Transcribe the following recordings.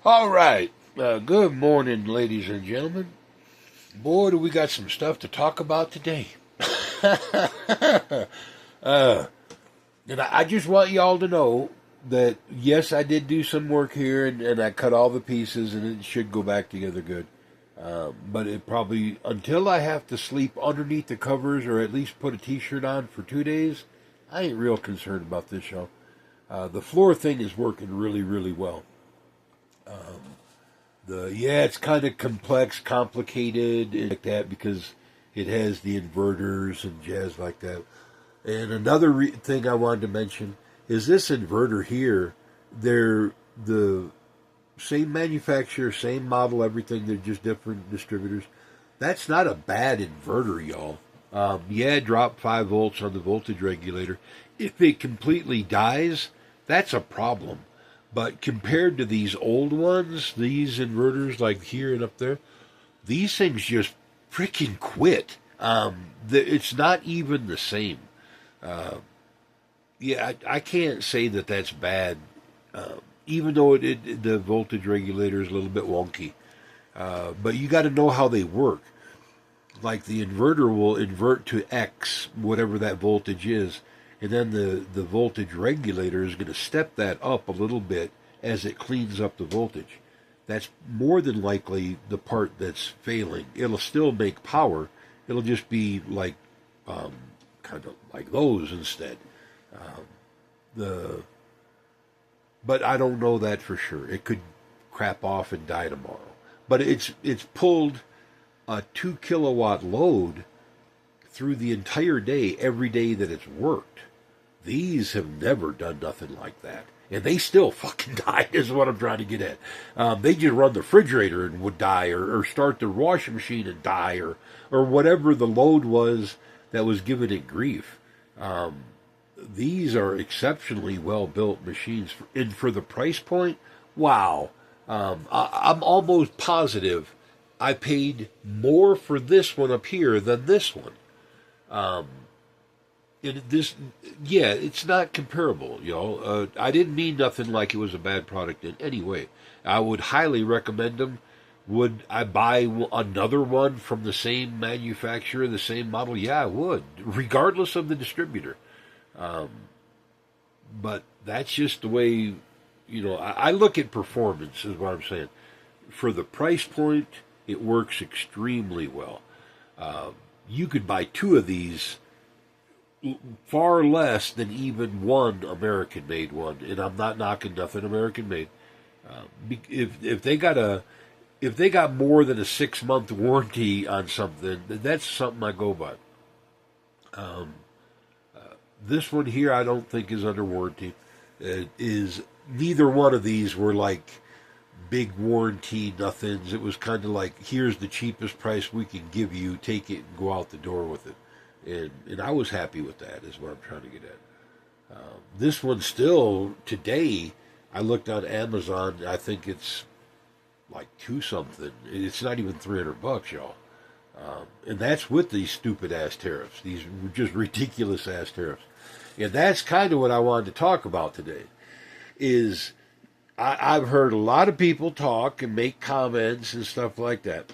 All right. Good morning, ladies and gentlemen. Boy, do we got some stuff to talk about today. uh, and I just want y'all to know that, yes, I did do some work here and I cut all the pieces and it should go back together good. But it probably, until I have to sleep underneath the covers or at least put a t shirt on for 2 days, I ain't real concerned about this, y'all. The floor thing is working really, really well. It's kind of complex, complicated, and like that because it has the inverters and jazz like that. And another thing I wanted to mention is this inverter here. They're the same manufacturer, same model, everything. They're just different distributors. That's not a bad inverter, y'all. It dropped 5 volts on the voltage regulator. If it completely dies, that's a problem. But compared to these old ones, these inverters like here and up there, these things just freaking quit. It's not even the same. Uh, I can't say that that's bad, even though the voltage regulator is a little bit wonky. But you got to know how they work. Like the inverter will invert to X, whatever that voltage is, and then the voltage regulator is going to step that up a little bit as it cleans up the voltage. That's more than likely the part that's failing. It'll still make power. It'll just be like kind of like those instead. Um, the but I don't know that for sure. It could crap off and die tomorrow. But it's pulled a 2 kilowatt load through the entire day, every day that it's worked. These have never done nothing like that. And they still fucking die, is what I'm trying to get at. They just run the refrigerator and would die, or start the washing machine and die, or whatever the load was that was giving it grief. These are exceptionally well built machines. And for the price point, wow. I'm almost positive I paid more for this one up here than this one. Um, it's not comparable, y'all. I didn't mean nothing like it was a bad product in any way. I would highly recommend them. Would I buy another one from the same manufacturer, the same model? Yeah, I would, regardless of the distributor. Um, but that's just the way, I look at performance, is what I'm saying. For the price point, it works extremely well. Uh, you could buy two of these far less than even one American made one, and I'm not knocking nothing American made. If they got more than a 6 month warranty on something, that's something I go by. Um, this one here, I don't think is under warranty. It is neither one of these were like big warranty nothings. It was kind of like, here's the cheapest price we can give you, take it and go out the door with it. And I was happy with that, is what I'm trying to get at. This one still, today, I looked on Amazon, I think it's like two something. It's not even $300, y'all. And that's with these stupid ass tariffs, these just ridiculous ass tariffs. And that's kind of what I wanted to talk about today. Is I've heard a lot of people talk and make comments and stuff like that.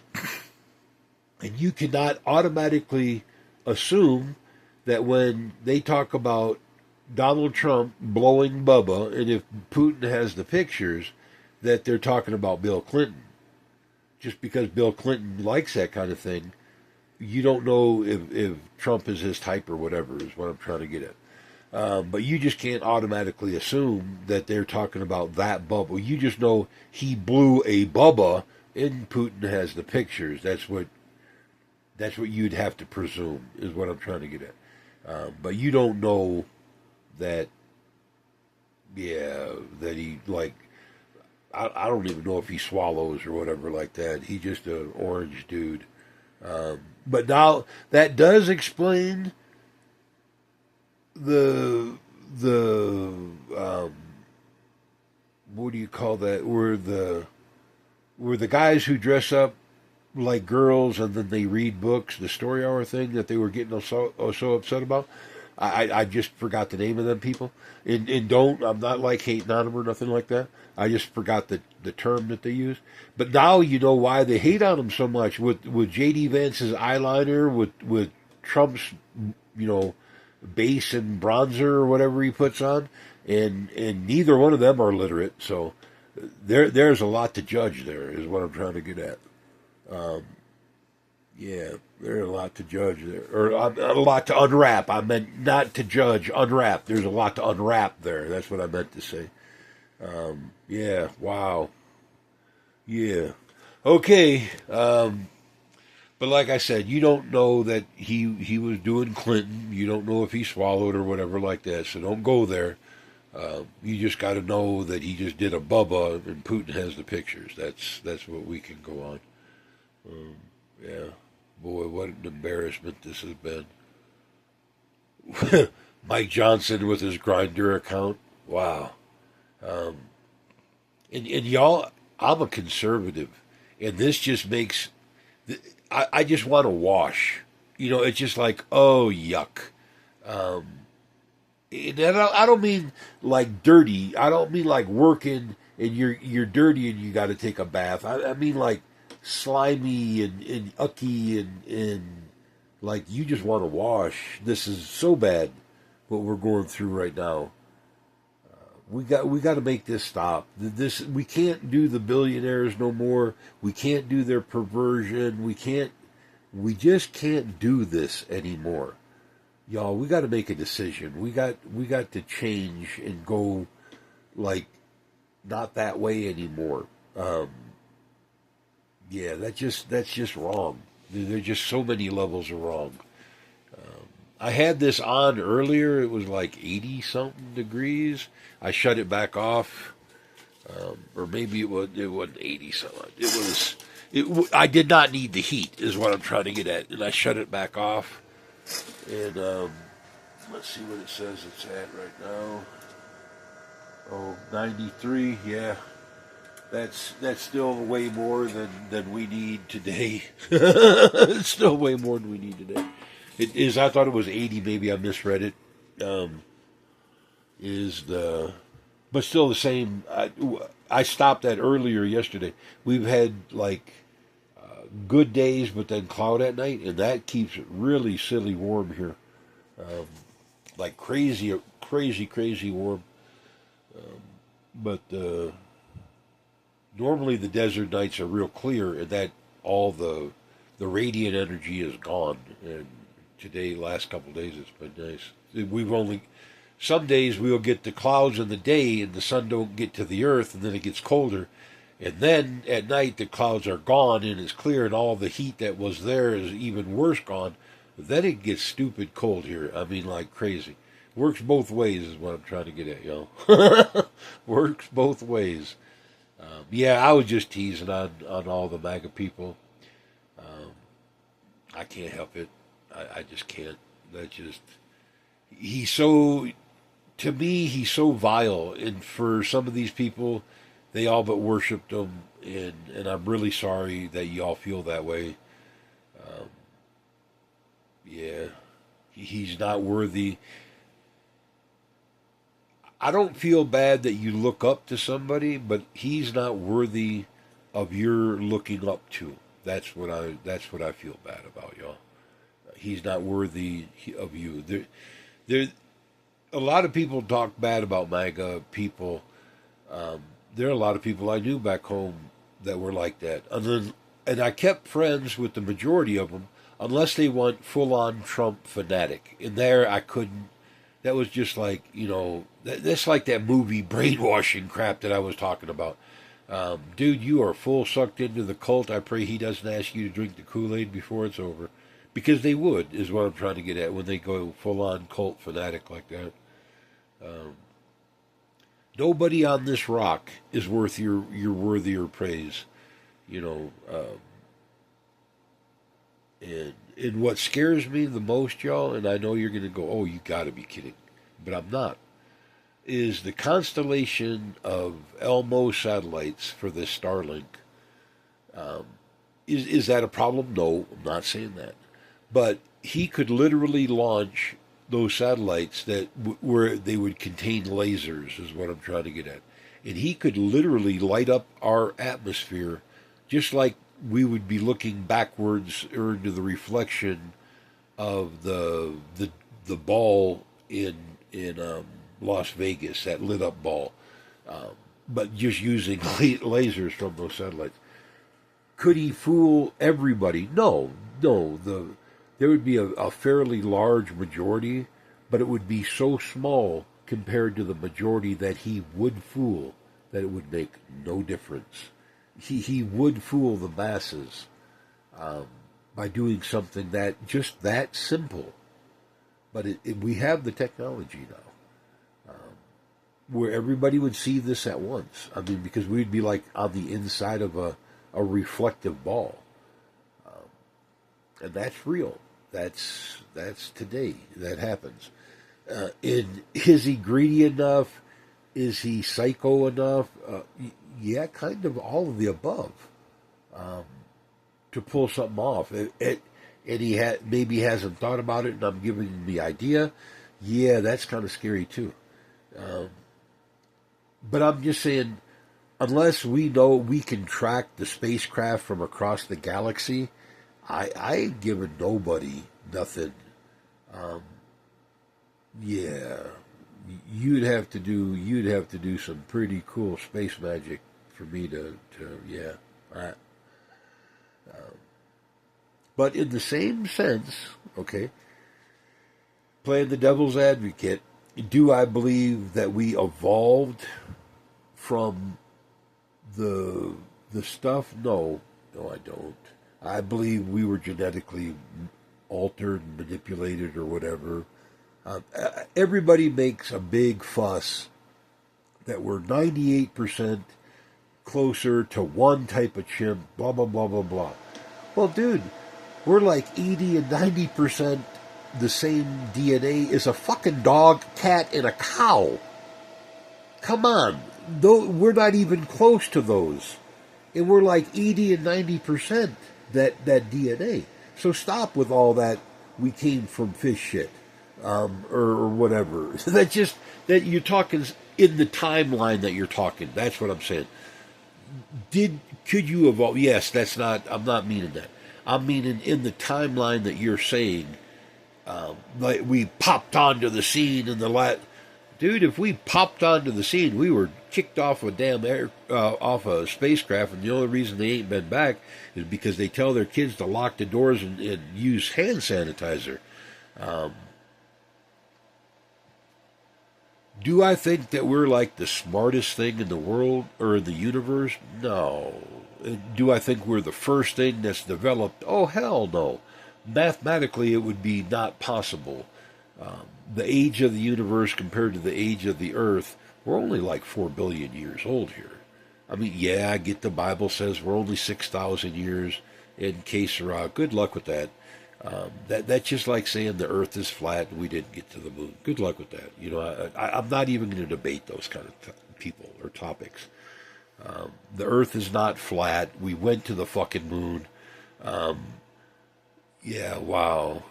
And you cannot automatically assume that when they talk about Donald Trump blowing Bubba, and if Putin has the pictures, that they're talking about Bill Clinton. Just because Bill Clinton likes that kind of thing, you don't know if Trump is his type or whatever, is what I'm trying to get at. But you just can't automatically assume that they're talking about that Bubba. You just know he blew a Bubba, and Putin has the pictures. That's what you'd have to presume, is what I'm trying to get at. But you don't know that, that he, like, I don't even know if he swallows or whatever like that. He's just an orange dude. But now that does explain the what do you call that? Where the guys who dress up like girls and then they read books, the story hour thing that they were getting so upset about. I just forgot the name of them people. And I'm not like hating on them or nothing like that. I just forgot the term that they use. But now you know why they hate on him so much with J.D. Vance's eyeliner, with Trump's, you know, base and bronzer or whatever he puts on, and neither one of them are literate. So there's a lot to judge there, is what I'm trying to get at. Yeah, there's a lot to judge there, or a lot to unwrap. I meant not to judge, unwrap. There's a lot to unwrap there. That's what I meant to say. Yeah, wow. Yeah. Okay. But like I said, you don't know that he was doing Clinton. You don't know if he swallowed or whatever like that. So don't go there. You just got to know that he just did a Bubba, and Putin has the pictures. That's what we can go on. Yeah, boy, what an embarrassment this has been. Mike Johnson with his Grindr account. Wow. Um, and y'all, I'm a conservative, and this just makes I just want to wash. You know, it's just like, oh, yuck. Um, and I don't mean like dirty. I don't mean like working and you're dirty and you got to take a bath. I mean like slimy and ucky and like you just want to wash. This is so bad what we're going through right now. We got to make this stop. This we can't do the billionaires no more. We can't do their perversion. We just can't do this anymore. Y'all, we got to make a decision. We got to change and go like not that way anymore. Yeah, that's just wrong. There's just so many levels of wrong. I had this on earlier. It was like 80 something degrees. I shut it back off, or maybe it wasn't 80 something. I did not need the heat, is what I'm trying to get at, and I shut it back off. And let's see what it says it's at right now. Oh, 93. Yeah, that's still way more than we need today. It's still way more than we need today. It is. I thought it was 80. Maybe I misread it. But still the same. I stopped that earlier yesterday. We've had like good days, but then cloud at night, and that keeps it really silly warm here. Like crazy, crazy, crazy warm. But normally the desert nights are real clear, and that all the radiant energy is gone. And today, last couple of days, it's been nice. We've only some days we'll get the clouds in the day, and the sun don't get to the earth, and then it gets colder. And then at night the clouds are gone and it's clear, and all the heat that was there is even worse gone. Then it gets stupid cold here. I mean, like crazy. Works both ways is what I'm trying to get at, yo. Works both ways. Yeah, I was just teasing on all the MAGA people. I can't help it. I just can't. He's so, to me, he's so vile. And for some of these people, they all but worshipped him. And I'm really sorry that you all feel that way. Yeah, he's not worthy. I don't feel bad that you look up to somebody, but he's not worthy of your looking up to. That's what I feel bad about, y'all. He's not worthy of you. There, a lot of people talk bad about MAGA people. There are a lot of people I knew back home that were like that, and I kept friends with the majority of them, unless they went full-on Trump fanatic. And there, I couldn't. That was just like, that's like that movie brainwashing crap that I was talking about. Dude, you are full sucked into the cult. I pray he doesn't ask you to drink the Kool-Aid before it's over. Because they would, is what I'm trying to get at, when they go full-on cult fanatic like that. Nobody on this rock is worth your worthier praise. And what scares me the most, y'all, and I know you're going to go, oh, you got to be kidding, but I'm not, is the constellation of Elmo satellites for this Starlink. Is that a problem? No, I'm not saying that. But he could literally launch those satellites that where they would contain lasers is what I'm trying to get at, and he could literally light up our atmosphere, just like we would be looking backwards or into the reflection of the ball in Las Vegas, that lit up ball, but just using lasers from those satellites. Could he fool everybody? No, no. There would be a fairly large majority, but it would be so small compared to the majority that he would fool that it would make no difference. He would fool the masses by doing something that just that simple. But we have the technology now where everybody would see this at once. I mean, because we'd be like on the inside of a reflective ball. And that's real. That's today. That happens. Is he greedy enough? Is he psycho enough? Yeah, kind of all of the above to pull something off. And he maybe hasn't thought about it, and I'm giving him the idea. Yeah, that's kind of scary too. But I'm just saying, unless we know we can track the spacecraft from across the galaxy, I ain't giving nobody nothing. Yeah, you'd have to do some pretty cool space magic for me to yeah. But in the same sense, okay, playing the devil's advocate, do I believe that we evolved from the stuff? No, I don't. I believe we were genetically altered, manipulated, or whatever. Everybody makes a big fuss that we're 98% closer to one type of chimp, blah, blah, blah, blah, blah. Well, dude, we're like 80 and 90% the same DNA as a fucking dog, cat, and a cow. Come on. We're not even close to those. And we're like 80 and 90% that DNA. So stop with all that we came from fish shit. Or whatever. That you're talking in the timeline that you're talking. That's what I'm saying. Could you evolve? Yes, I'm not meaning that. I'm meaning in the timeline that you're saying, like we popped onto the scene in the dude, if we popped onto the scene, we were kicked off off a spacecraft, and the only reason they ain't been back is because they tell their kids to lock the doors and use hand sanitizer. Do I think that we're like the smartest thing in the world or in the universe? No. Do I think we're the first thing that's developed? Oh, hell no. Mathematically, it would be not possible. The age of the universe compared to the age of the earth, we're only like 4 billion years old here. I mean, yeah, I get the Bible says we're only 6,000 years in que sera. Good luck with that. That's just like saying the earth is flat and we didn't get to the moon. Good luck with that. You know, I'm not even going to debate those kind of people or topics. The earth is not flat. We went to the fucking moon. Yeah, wow.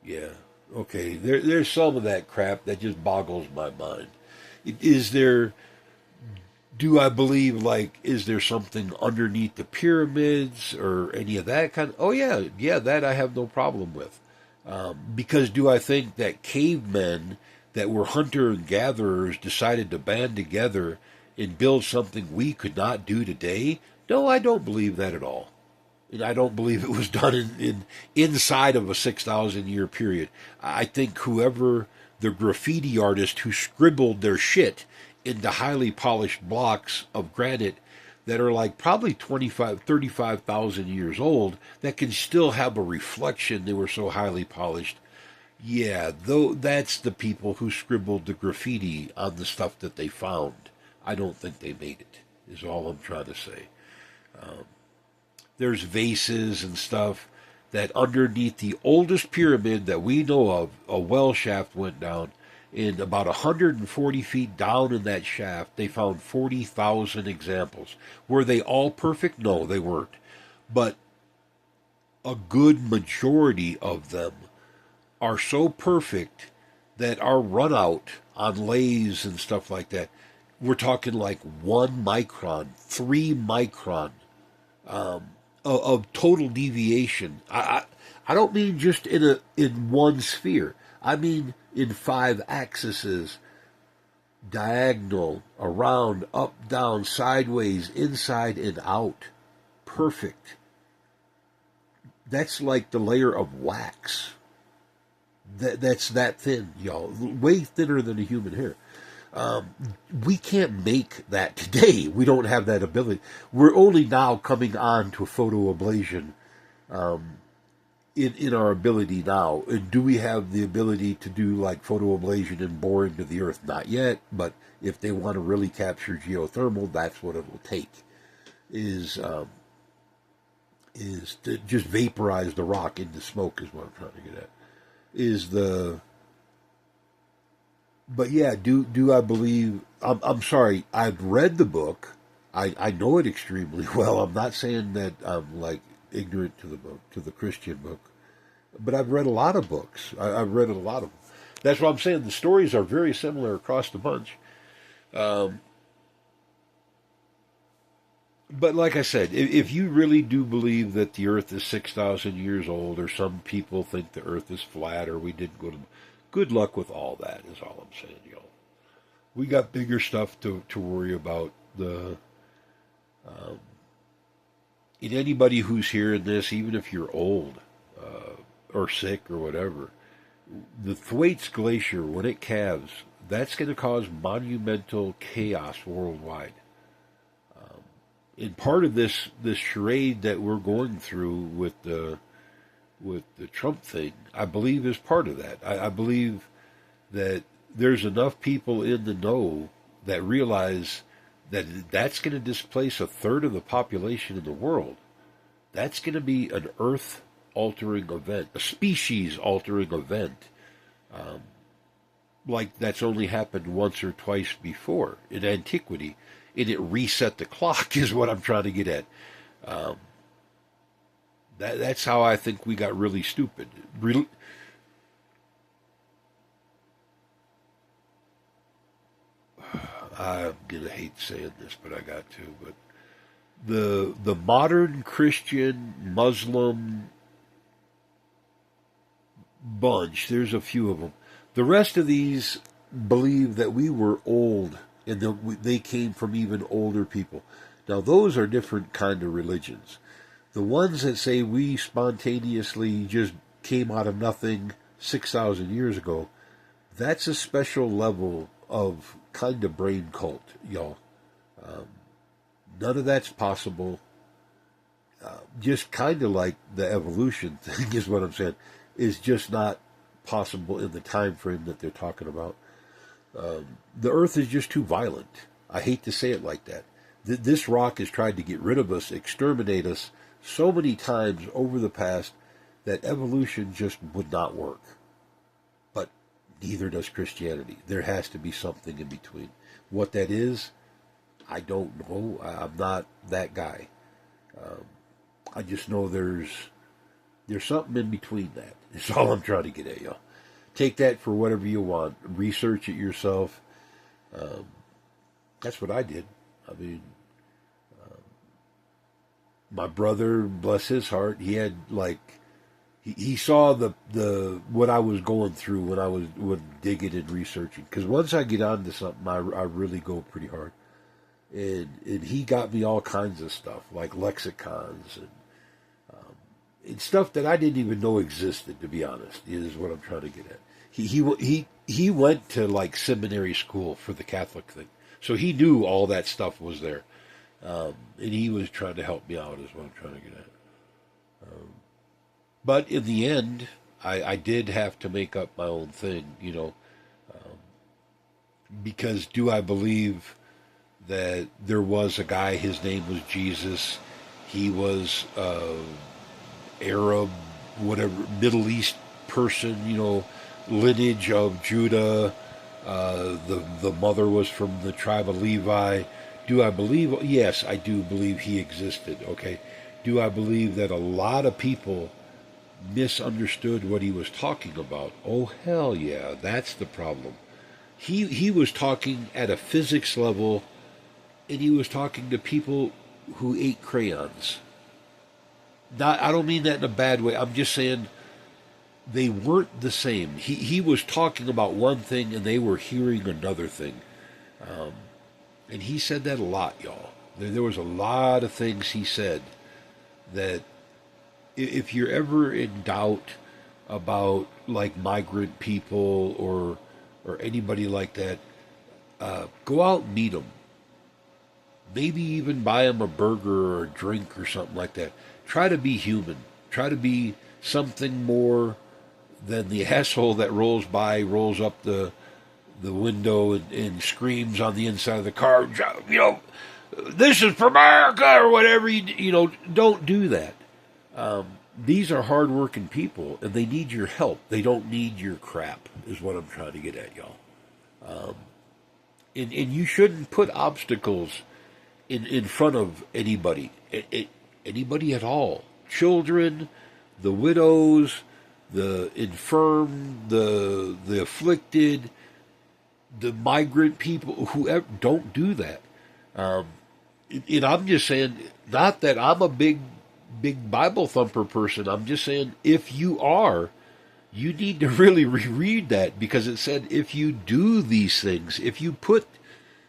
Yeah, okay. There's some of that crap that just boggles my mind. Do I believe, like, is there something underneath the pyramids or any of that kind of... Oh, yeah, that I have no problem with. Because do I think that cavemen that were hunter and gatherers decided to band together and build something we could not do today? No, I don't believe that at all. And I don't believe it was done inside of a 6,000 year period. I think whoever the graffiti artist who scribbled their shit into highly polished blocks of granite that are like probably 35,000 years old that can still have a reflection, they were so highly polished. Yeah, though that's the people who scribbled the graffiti on the stuff that they found. I don't think they made it, is all I'm trying to say. There's vases and stuff that underneath the oldest pyramid that we know of, a well shaft went down. In about 140 feet down in that shaft, they found 40,000 examples. Were they all perfect? No, they weren't. But a good majority of them are so perfect that our run out on lathes and stuff like that, we're talking like 1 micron, 3 micron of total deviation. I don't mean just in one sphere. I mean in 5 axes, diagonal, around, up, down, sideways, inside and out. Perfect. That's like the layer of wax. That's that thin, y'all. Way thinner than a human hair. We can't make that today. We don't have that ability. We're only now coming on to photoablation in our ability now. And do we have the ability to do like photoablation and bore into the earth? Not yet, but if they want to really capture geothermal, that's what it will take. Is to just vaporize the rock into smoke is what I'm trying to get at. But yeah, do I believe? I'm sorry. I've read the book. I know it extremely well. I'm not saying that I'm like ignorant to the book, to the Christian book, but I've read a lot of books. I've read a lot of them. That's what I'm saying. The stories are very similar across the bunch. But like I said, if you really do believe that the Earth is 6,000 years old, or some people think the Earth is flat, or we didn't go to, good luck with all that. Is all I'm saying, y'all. We got bigger stuff to worry about. And anybody who's hearing this, even if you're old or sick or whatever, the Thwaites Glacier, when it calves, that's going to cause monumental chaos worldwide. And part of this charade that we're going through with the Trump thing, I believe is part of that. I believe that there's enough people in the know that realize that that's going to displace a third of the population in the world. That's going to be an Earth-altering event, a species-altering event, like that's only happened once or twice before in antiquity. And it reset the clock is what I'm trying to get at. That's how I think we got really stupid. I'm gonna hate saying this, but I got to. But the modern Christian Muslim bunch, there's a few of them. The rest of these believe that we were old and they came from even older people. Now, those are different kind of religions. The ones that say we spontaneously just came out of nothing 6,000 years ago, that's a special level of kind of brain cult, y'all. None of that's possible. Just kind of like the evolution thing is what I'm saying, is just not possible in the time frame that they're talking about. The Earth is just too violent. I hate to say it like that. This rock has tried to get rid of us, exterminate us so many times over the past that evolution just would not work. But neither does Christianity. There has to be something in between. What that is, I don't know. I'm not that guy. I just know there's something in between that. That's all I'm trying to get at, y'all. Take that for whatever you want. Research it yourself. That's what I did. I mean, my brother, bless his heart, he had like, he saw the what I was going through when I was digging and researching. Because once I get onto something, I really go pretty hard. And he got me all kinds of stuff, like lexicons and stuff that I didn't even know existed, to be honest, is what I'm trying to get at. He went to like seminary school for the Catholic thing. So he knew all that stuff was there. And he was trying to help me out is what I'm trying to get at. But in the end, I did have to make up my own thing, you know. Because do I believe that there was a guy, his name was Jesus, he was Arab, whatever, Middle East person, you know, lineage of Judah. The mother was from the tribe of Levi. Do I believe? Yes, I do believe he existed. Okay, Do I believe that a lot of people misunderstood what he was talking about? Oh, hell yeah, that's the problem. He was talking at a physics level, and he was talking to people who ate crayons. Not, I don't mean that in a bad way. I'm just saying they weren't the same. He was talking about one thing, and they were hearing another thing. Um, and he said that a lot, y'all. There was a lot of things he said that if you're ever in doubt about like migrant people or anybody like that, go out and meet them. Maybe even buy them a burger or a drink or something like that. Try to be human. Try to be something more than the asshole that rolls up the window and screams on the inside of the car, you know, this is for America or whatever. You know, don't do that. These are hardworking people, and they need your help. They don't need your crap, is what I'm trying to get at, y'all. And you shouldn't put obstacles in front of anybody, anybody at all. Children, the widows, the infirm, the afflicted, the migrant people, whoever. Don't do that. And I'm just saying, not that I'm a big Bible thumper person. I'm just saying, if you are, you need to really reread that, because it said if you do these things, if you put,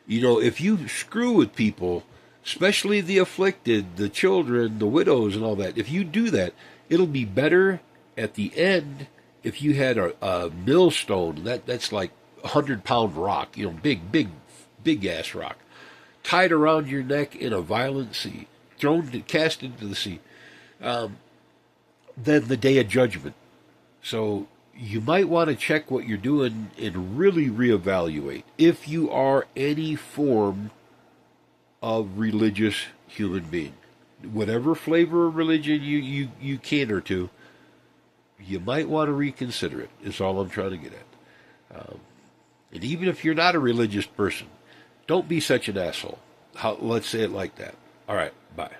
you know, if you screw with people, especially the afflicted, the children, the widows, and all that, if you do that, it'll be better at the end if you had a millstone, that's like 100-pound rock, you know, big ass rock, tied around your neck in a violent sea, cast into the sea, then the day of judgment. So you might want to check what you're doing and really reevaluate if you are any form of religious human being. Whatever flavor of religion you cater to, you might want to reconsider it, is all I'm trying to get at. And even if you're not a religious person, don't be such an asshole. Let's say it like that. All right, bye.